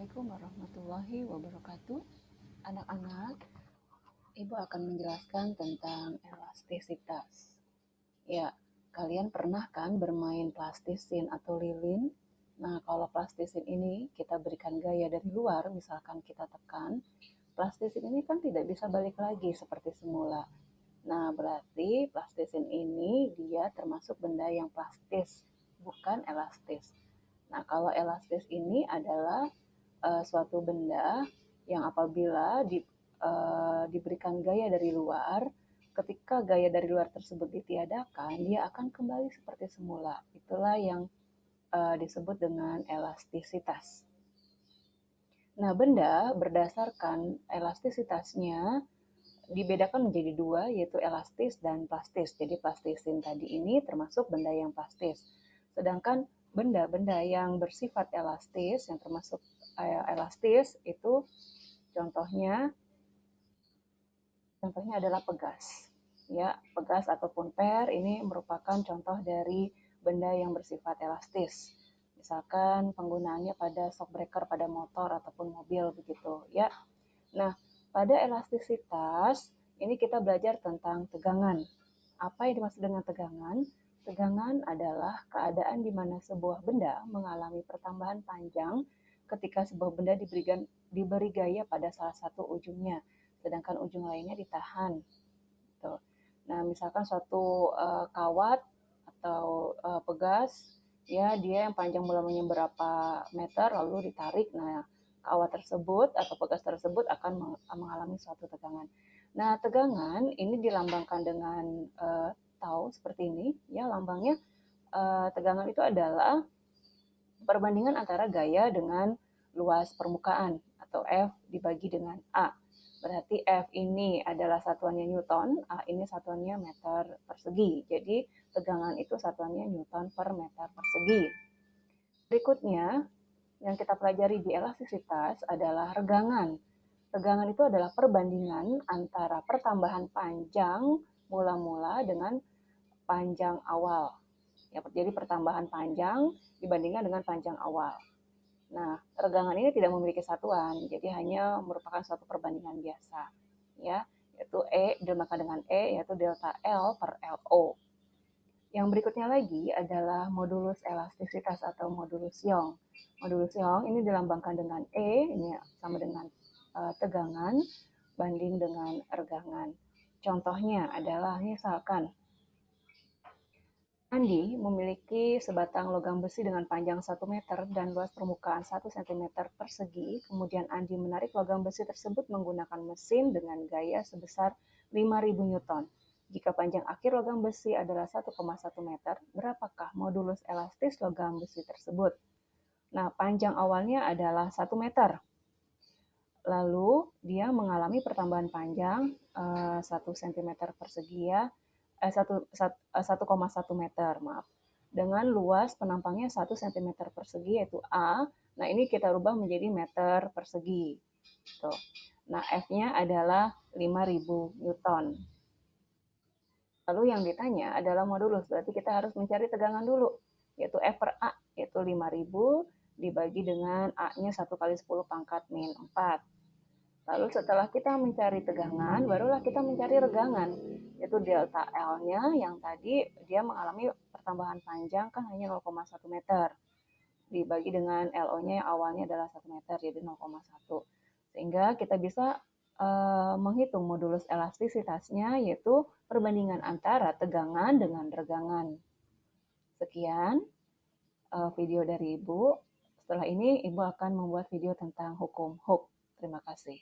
Assalamualaikum warahmatullahi wabarakatuh. Anak-anak, Ibu akan menjelaskan tentang elastisitas. Ya, kalian pernah kan bermain plastisin atau lilin? Nah, kalau plastisin ini kita berikan gaya dari luar, misalkan kita tekan, plastisin ini kan tidak bisa balik lagi seperti semula. Nah, berarti plastisin ini dia termasuk benda yang plastis, bukan elastis. Nah, kalau elastis ini adalah suatu benda yang apabila diberikan gaya dari luar, ketika gaya dari luar tersebut ditiadakan, dia akan kembali seperti semula. Itulah yang disebut dengan elastisitas. Nah, benda berdasarkan elastisitasnya dibedakan menjadi dua, yaitu elastis dan plastis. Jadi plastisin tadi ini termasuk benda yang plastis. Sedangkan benda-benda yang bersifat elastis, yang termasuk elastis itu contohnya adalah pegas. Ya, pegas ataupun per ini merupakan contoh dari benda yang bersifat elastis. Misalkan penggunaannya pada shock breaker pada motor ataupun mobil begitu, ya. Nah, pada elastisitas ini kita belajar tentang tegangan. Apa yang dimaksud dengan tegangan? Tegangan adalah keadaan di mana sebuah benda mengalami pertambahan panjang ketika sebuah benda diberi gaya pada salah satu ujungnya, sedangkan ujung lainnya ditahan. Gitu. Nah, misalkan suatu kawat atau pegas, ya dia yang panjang mulanya berapa meter lalu ditarik. Nah, kawat tersebut atau pegas tersebut akan mengalami suatu tegangan. Nah, tegangan ini dilambangkan dengan tau seperti ini, ya lambangnya. Tegangan itu adalah perbandingan antara gaya dengan luas permukaan atau F dibagi dengan A. Berarti F ini adalah satuannya Newton, A ini satuannya meter persegi. Jadi tegangan itu satuannya Newton per meter persegi. Berikutnya yang kita pelajari di elastisitas adalah regangan. Regangan itu adalah perbandingan antara pertambahan panjang mula-mula dengan panjang awal. Ya, jadi pertambahan panjang dibandingkan dengan panjang awal. Nah, regangan ini tidak memiliki satuan, jadi hanya merupakan suatu perbandingan biasa. Ya, yaitu E dilambangkan dengan E, yaitu delta L per LO. Yang berikutnya lagi adalah modulus elastisitas atau modulus Young. Modulus Young ini dilambangkan dengan E, ini sama dengan tegangan, banding dengan regangan. Contohnya adalah misalkan Andi memiliki sebatang logam besi dengan panjang 1 meter dan luas permukaan 1 cm persegi. Kemudian Andi menarik logam besi tersebut menggunakan mesin dengan gaya sebesar 5.000 Newton. Jika panjang akhir logam besi adalah 1,1 meter, berapakah modulus elastis logam besi tersebut? Nah, panjang awalnya adalah 1 meter. Lalu dia mengalami pertambahan panjang 1 cm persegi, ya. 1,1 meter, maaf. Dengan luas penampangnya 1 cm persegi yaitu A. Nah, ini kita rubah menjadi meter persegi. Tuh. Nah, F-nya adalah 5.000 Newton. Lalu yang ditanya adalah modulus, berarti kita harus mencari tegangan dulu, yaitu F per A, yaitu 5.000 dibagi dengan A-nya 1 kali 10 pangkat min 4. Lalu setelah kita mencari tegangan, barulah kita mencari regangan, yaitu delta L-nya yang tadi dia mengalami pertambahan panjang kan hanya 0,1 meter. Dibagi dengan LO-nya yang awalnya adalah 1 meter, jadi 0,1. Sehingga kita bisa menghitung modulus elastisitasnya, yaitu perbandingan antara tegangan dengan regangan. Sekian video dari Ibu. Setelah ini Ibu akan membuat video tentang hukum Hooke. Terima kasih.